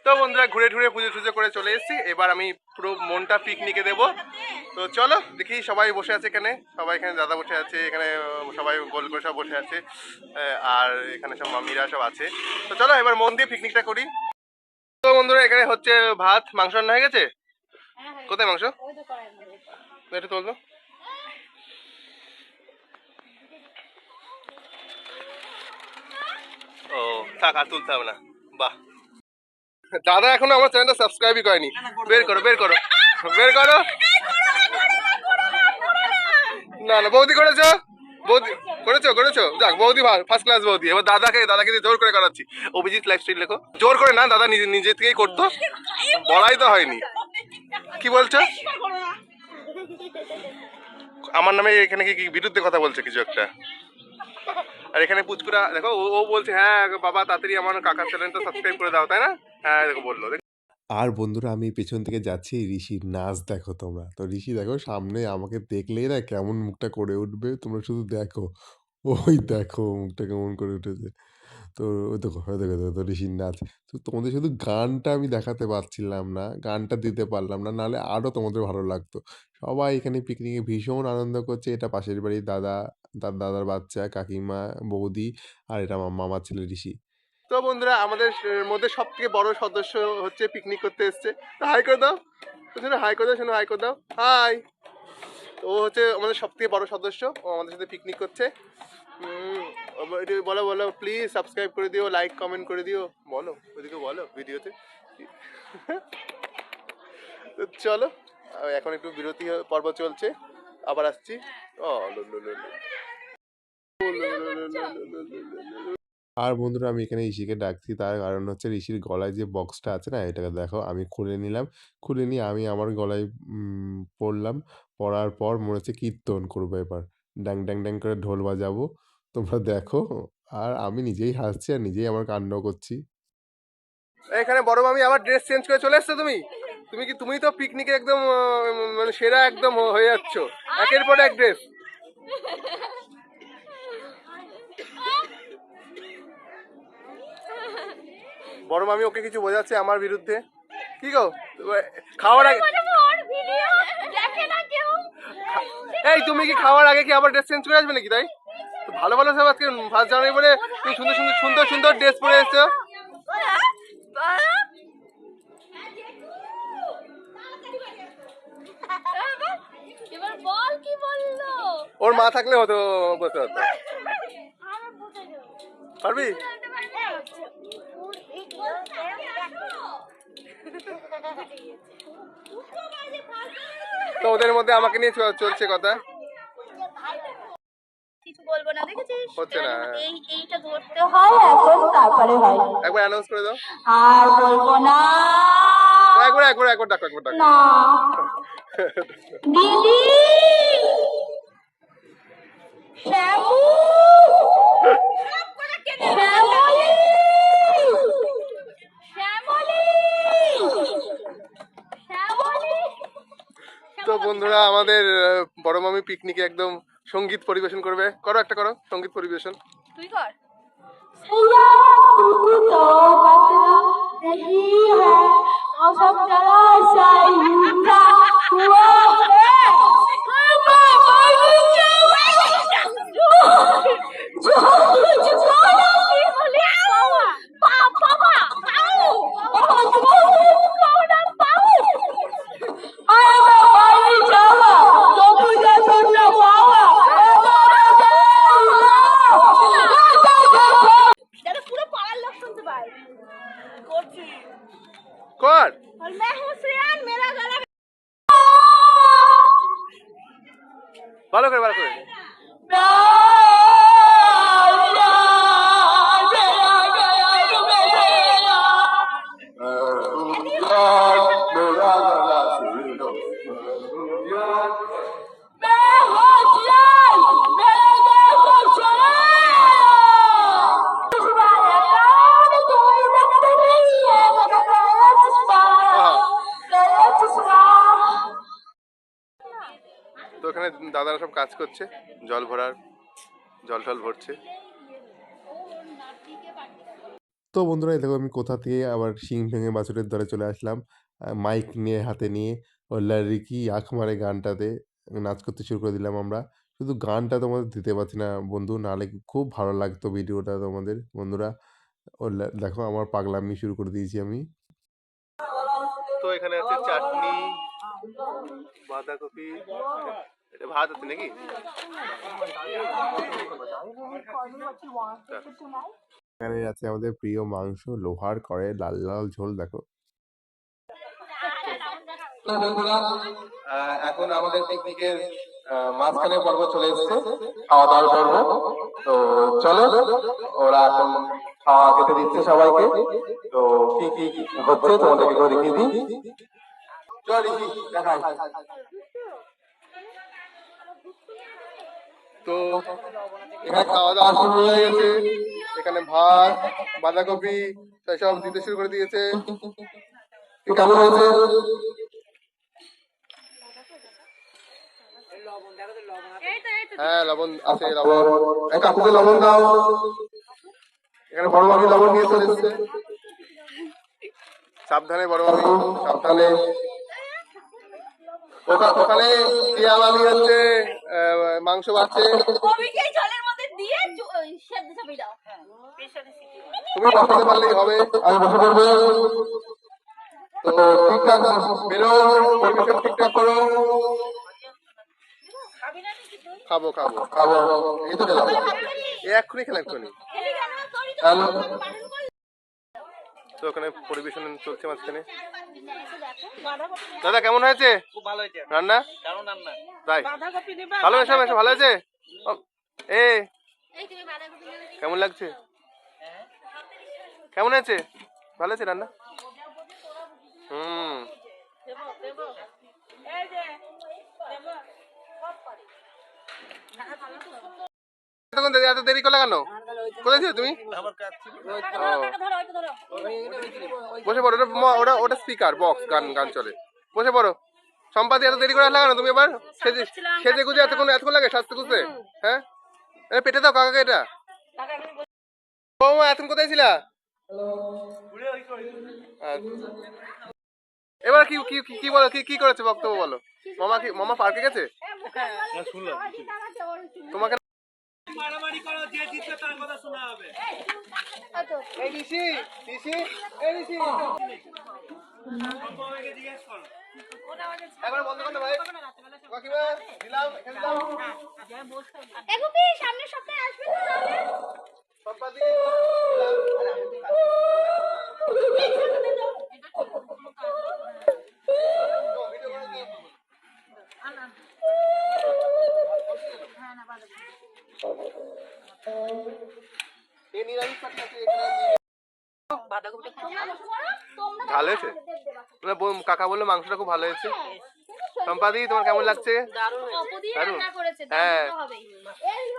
তো বন্ধুরা ঘুরে ঘুরে পুজো টুজো করে চলে এসেছি, এবার আমি পুরো মনটা পিকনিকে দেবো। তো চলো দেখি, সবাই বসে আছে এখানে, সবাই এখানে দাদা বসে আছে এখানে, সবাই গোল করে সব বসে আছে, আর এখানে সব মামিরা সব আছে। তো চলো এবার মন দিয়ে পিকনিকটা করি। তো বন্ধুরা এখানে হচ্ছে ভাত, মাংস রান্না হয়ে গেছে। কোথায় মাংস? এটা তুলতো। ও থাক, আর তুলতে হবে না। বাহ, দাদা এখনো আমার চ্যানেলটা সাবস্ক্রাইবই করেনি। বের করো বের করো বের করো। না না, বৌদি করেছো, বৌদি করেছো করেছো, যাক বৌদি ফার্স্ট ক্লাস বৌদি। এবার দাদাকে দিয়ে জোর করে করাচ্ছি। অভিজিৎ লাইফস্টাইল লেখো, জোর করে না, দাদা নিজে নিজে থেকেই করতো, বলাই তো হয়নি। কি বলছো? আমার নামে এখানে কি বিরুদ্ধে কথা বলছে কিছু একটা। আর এখানে পুচকুরা দেখো, ও বলছে হ্যাঁ বাবা তাড়াতাড়ি আমার কাকার চ্যানেলটা সাবস্ক্রাইব করে দাও, তাই না? হ্যাঁ দেখো বললো। আর বন্ধুরা আমি পেছন থেকে যাচ্ছি, ঋষির নাচ দেখো তোমরা। তো ঋষি দেখো সামনে আমাকে দেখলেই না কেমন মুখটা করে উঠবে, তোমরা শুধু দেখো। ওই দেখো মুখটা কেমন করে উঠেছে। তো ওই দেখো, ওই দেখো, দেখো তো ঋষির নাচ। তো তোমাদের শুধু গানটা আমি দেখাতে পারছিলাম না, গানটা দিতে পারলাম না, নাহলে আরও তোমাদের ভালো লাগতো। সবাই এখানে পিকনিকে ভীষণ আনন্দ করছে। এটা পাশের বাড়ির দাদা, তার দাদার বাচ্চা, কাকিমা, বৌদি, আর এটা আমার মামার ছেলে ঋষি। তো বন্ধুরা আমাদের মধ্যে সব থেকে বড় সদস্য হচ্ছে পিকনিক করতে এসছে। তো হাই করে দাও, শোনো হাই করে দাও, শোনো হাই করে দাও, হাই। ও হচ্ছে আমাদের সব থেকে বড় সদস্য, ও আমাদের সাথে পিকনিক করছে। বলো বলো, প্লিজ সাবস্ক্রাইব করে দিও, লাইক কমেন্ট করে দিও, বলো ওইদিকে বলো ভিডিওতে। তো চলো এখন একটু বিরতি পর্ব চলছে, আবার আসছি। ও আর বন্ধুরা আমি এখানে ঋষিকে ডাকছি, তার কারণ হচ্ছে ঋষির গলায় যে বক্সটা আছে না, এটাকে দেখো আমি খুলে নিলাম। খুলে নিয়ে আমি আমার গলায় পরলাম। পরার পর মনে হচ্ছে কীর্তন করবো এবার। ড্যাং, ড্যাং, ড্যাং করে ঢোল বাজাবো। তোমরা দেখো। আর আমি নিজেই হাসছি আর নিজেই আমার কাণ্ড করছি। এখানে বড় মামি আবার ড্রেস চেঞ্জ করে চলে এসছো তুমি। তুমি তো পিকনিকে একদম মানে সেরা একদম হয়ে যাচ্ছ, একের পর এক ড্রেস। বড় মামি ওকে কিছু বোঝাচ্ছে আমার বিরুদ্ধে। কি গো, খাওয়ার আগে এই তুমি কি খাওয়ার আগে কি আবার ড্রেস চেঞ্জ করে আসবে নাকি? তাই তো ভালো ভালো সব আজকে ফার্স্ট জানুয়ারি বলে তুমি সুন্দর সুন্দর সুন্দর সুন্দর ড্রেস পরে এসছো। ওর মা থাকলে হতো, বসে হতো। পারবি? তো ওদের মধ্যে আমাকে নিয়ে চলছে কথা। কিছু বলবো না, দেখেছিস? হচ্ছে না, এইটা ধরতে হয় এখন, তারপরে হয়। একবার অ্যানাউন্স করে দাও। আর বলবো না। একবার ডাকো না। দিদি, শ্যামু, শ্যামলি, শ্যামলি, শ্যামলি। তো বন্ধুরা আমাদের বড় মামি পিকনিকে একদম সঙ্গীত পরিবেশন করবে। করো একটা, করো সঙ্গীত পরিবেশন। তুই কর। मौसम जरा शाइंदा हुआ है কর, और मैं हूँ श्रेयान, मेरा गला ভালো করে ভালো করে। তো এখানে দাদারা সব কাজ করছে, জল ভরার, জল টল ভরছে। তো বন্ধুরা এই দেখো আমি কোথা থেকে আবার শিং ভেঙে বাছুরের দলে চলে আসলাম। মাইক নিয়ে হাতে নিয়ে ওই রিকি আখ মারে গানটাতে নাচ করতে শুরু করে দিলাম আমরা। শুধু গানটা তোমাদের দিতে পারছি না বন্ধু, নাহলে খুব ভালো লাগতো ভিডিওটা তোমাদের বন্ধুরা। দেখো আমার পাগলামি শুরু করে দিয়েছি আমি। তো এখানে আছে চাটনি, বাঁধাকপি, এটা ভাত আছে নাকি? এখানে আছে আমাদের প্রিয় মাংস, লোহার কড়াইয়ে লাল লাল ঝোল দেখো। তো বন্ধুরা এখন আমাদের পিকনিকের মাঝখানে পর্ব চলে এসেছে, খাওয়া দাওয়ার পর্ব। তো চলো, ওরা এখন খাওয়া খেতে দিচ্ছে সবাইকে। তো কি কি হচ্ছে তোমাদেরকে একটু দেখিয়ে দিই। চল ঋষি, দেখাই। তো এখানে খাওয়া দাওয়া শুরু হয়ে গেছে। এখানে ভাত, বাঁধাকপি সব দিতে শুরু করে দিয়েছে। কেমন হয়েছে? হ্যাঁ লবণ আছে, লবণ। কাকুকে লবণ দাও। এখানে বড় মামি লবণ নিয়ে চলে এসেছে। সাবধানে বড় মামি, সাবধানে। ওখানে টিয়া মামি হচ্ছে মাংস বাড়ছে। কবিকে জলের মধ্যে দিয়ে সেদ্ধ চাপিয়ে দাও। তুমি বসাতে পারলেই হবে, আমি বসে পড়বো। তো ঠিকঠাক বেরো, পরিবেশন ঠিকঠাক করো। খাবো খাবো খাবো, এই তো খেলাম, এক্ষুনি খেলাম এক্ষুনি। তো ওখানে পরিবেশন চলছে মাঝখানে। দাদা কেমন হয়েছে? খুব ভালো হয়েছে, রান্না? দারুণ রান্না। তাই বাঁধাকপি নেবা? ভালো হয়েছে, বেশ ভালো হয়েছে। ও, এ এই তুমি বাঁধাকপি নেবে? কেমন লাগছে? কেমন হয়েছে? ভালো হয়েছে রান্না? হুম। দেবো দেবো, এই যে দেবো সব পারি। এত দেরি করলে কেন? কোথায় ছিল তুমি? আমার কাজ ছিল। বসে পড়ো, ওটা ওটা স্পিকার বক্স, গান গান চলে। বসে পড়ো। সম্পাদি এত দেরি করে আসলে কেন তুমি? আবার সেজে সেজে গুজে এতক্ষণ লাগে সাজতে গুজতে? হ্যাঁ, পেটে দাও কাকাকে এটা। বৌমা এতক্ষণ কোথায় ছিলা? এবার কি কি কি বলো, কি কি করেছে বক্তব্য বলো। মামা পার্কে গেছে? তোমাকে মারামারি করো, যে জিতবে তার কথা শোনা হবে। এই ঋষি, ঋষি, এই ঋষি। তোমাকে জিজ্ঞেস করো। একবার বন্ধ করো ভাই। কাকিমা দিলাম, খেলে দাও। এগুপি সামনের সপ্তাহে আসবে তো তাহলে? সম্পাদি এই নিরামিষ পাখি আছে এখানে। ভালো হয়েছে? কাকা বললো মাংসটা খুব ভালো হয়েছে। সম্পাদি তোমার কেমন লাগছে? অপদি দারুণ। রান্না করেছে, হ্যাঁ। দারুণ তো হবেই।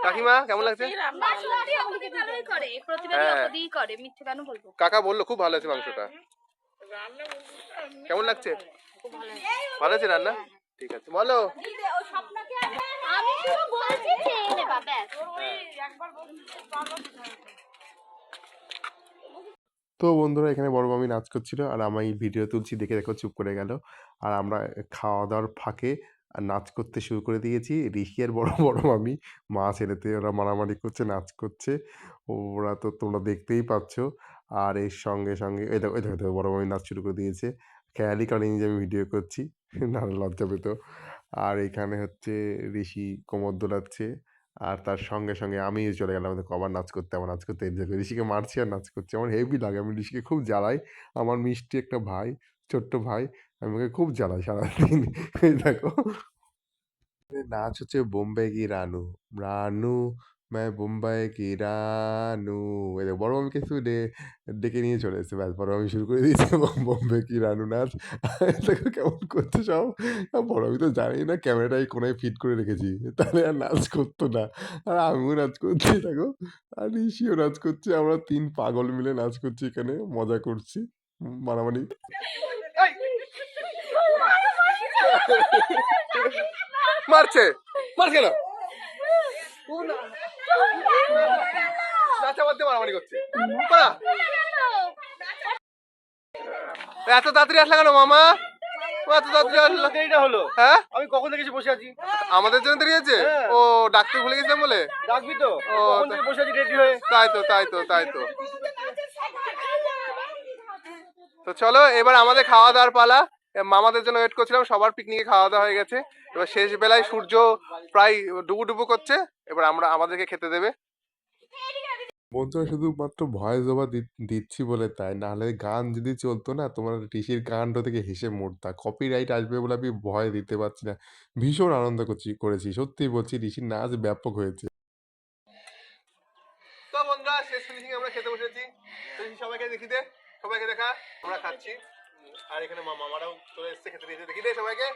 কাকিমা কেমন লাগছে? না সত্যি অপদি ভালোই করে, প্রতিবারই হ্যাঁ। অপদিই করে, মিথ্যে কেন বলবো? কাকা বললো খুব ভালো হয়েছে মাংসটা। কেমন লাগছে? ভালো হয়েছে রান্না? ঠিক আছে বলো। আমি শুধু বলছি খেয়ে নেবা ব্যাস। তো বন্ধুরা এখানে বড় মামি নাচ করছিল আর আমি ভিডিও তুলছি দেখে দেখো চুপ করে গেল। আর আমরা খাওয়া দাওয়ার ফাঁকে নাচ করতে শুরু করে দিয়েছি। ঋষি আর বড় মামি মা ছেলেতে ওরা মারামারি করছে, নাচ করছে। ওরা তো তোমরা দেখতেই পাচ্ছ। আর এর সঙ্গে সঙ্গে এই দেখো বড় মামি নাচ শুরু করে দিয়েছে। খেয়ালই করেনি যে আমি ভিডিও করছি, নাহলে লজ্জা পেত। আর এখানে হচ্ছে ঋষি কোমর দোলাচ্ছে। আর তার সঙ্গে সঙ্গে আমিও চলে গেলাম দেখো আবার নাচ করতে, আমার নাচ করতে। এই দেখো ঋষিকে মারছি আর নাচ করছি। আমার হেভি লাগে, আমি ঋষিকে খুব জ্বালাই। আমার মিষ্টি একটা ভাই, ছোট্ট ভাই, আমি ওকে খুব জ্বালাই সারাদিন। এই দেখো নাচ হচ্ছে বোম্বে কি রানু, রানু मैं মুম্বাই কি রানু। এই দেখো বড় মামিকে শুধু ডেকে নিয়ে চলে এসেছে, ব্যাস বড় মামি শুরু করে দিয়েছে বোম্বে কি রানু নাচ। দেখো কেমন করছে সব। বড় মামি তো জানেই না ক্যামেরাটা এই কোনায় ফিট করে রেখেছি, তাহলে আর নাচ করতো না। আর আমিও নাচ করছি দেখো, আর ঋষিও নাচ করছে। আমরা ৩ পাগল মিলে নাচ করছি এখানে, মজা করছি। মারামারি মারছে, মার কেন? নাচা বাদ দিয়ে মারামারি করছে। এত তাড়াতাড়ি আসলে কেন মামা? ও এত তাড়াতাড়ি আসলো? দেরিটা হলো, হ্যাঁ, আমি কখন থেকে এসে বসে আছি। আমাদের জন্য দেরি হয়েছে? হ্যাঁ। ও ডাকতে ভুলে গেছিলাম বলে? ডাকবি তো, ও, কখন থেকে বসে আছি রেডি হয়ে। তাই তো তাই তো তাই তো। তো চলো এবার আমাদের খাওয়া দাওয়ার পালা। মামাদের জন্য ওয়েট করছিলাম, সবার পিকনিকে খাওয়া দাওয়া হয়ে গেছে। এবার শেষ বেলায় সূর্য প্রায় ডুবু ডুবু করছে, এবার আমাদেরকে খেতে দেবে। বন্ধুরা শুধুমাত্র ভয়েস ওভার দিচ্ছি বলে তাই, নাহলে গান যদি চলতো না তোমার ঋষির গানটা থেকে হেসে মরতা। কপিরাইট আসবে বলে আমি ভয় দিতে পারছি না। ভীষণ আনন্দ করেছি, সত্যি বলছি, ঋষির নাচ ব্যাপক হয়েছে। তো বন্ধুরা শেষ ফিনিশিং আমরা খেতে বসেছি। তো সবাইকে দেখি দে, সবাইকে দেখা, আমরা খাচ্ছি। আর এখানে মামারাও চলে এসছে খেতে দিয়েছে, দেখি দে সবাইকে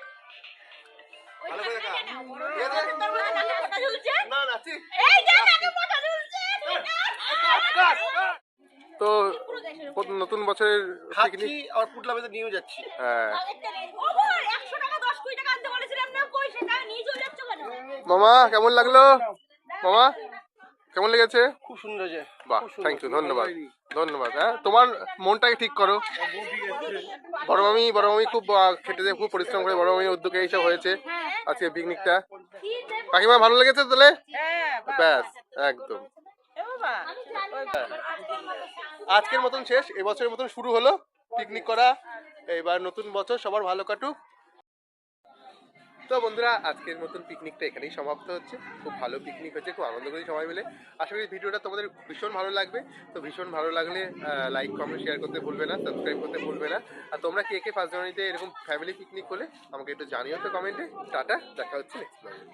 ভালো করে দেখা। ঠিক আছে? না না ঠিক। তো নতুন বছরের খাচ্ছি পিকনিক। আর পুটলা বেঁধে নিয়েও যাচ্ছি। হ্যাঁ 100 টাকা 10 20 টাকা আনতে বলেছিলাম না, কই সেটা নিয়ে চলে যাচ্ছ কেন? মামা কেমন লাগলো? মামা কেমন লেগেছে? খুব সুন্দর হয়েছে। বাহ, থ্যাংক ইউ, ধন্যবাদ ধন্যবাদ। হ্যাঁ, তোমার মনটাকে ঠিক করো। বড় মামি খুব খেটে দিয়ে খুব পরিশ্রম করে বড় মামি উদ্যোগে এইসব হয়েছে আজকে পিকনিকটা। কাকিমা ভালো লেগেছে তাহলে? ব্যাস একদম। আজকের মতন শেষ, এবছরের মতন শুরু হলো পিকনিক করা। এবার নতুন বছর সবার ভালো কাটুক। তো বন্ধুরা আজকের মতন পিকনিকটা এখানেই সমাপ্ত হচ্ছে। খুব ভালো পিকনিক হয়েছে, খুব আনন্দ করি সবাই মিলে। আশা করি ভিডিওটা তোমাদের ভীষণ ভালো লাগবে। তো ভীষণ ভালো লাগলে লাইক কমেন্ট শেয়ার করতে ভুলবে না, সাবস্ক্রাইব করতে ভুলবে না। আর তোমরা কে কে ফার্স্ট জানুয়ারিতে এরকম ফ্যামিলি পিকনিক হলে আমাকে একটু জানিও তো কমেন্টে। টাটা, দেখা হচ্ছে নেক্সট ব্লগে।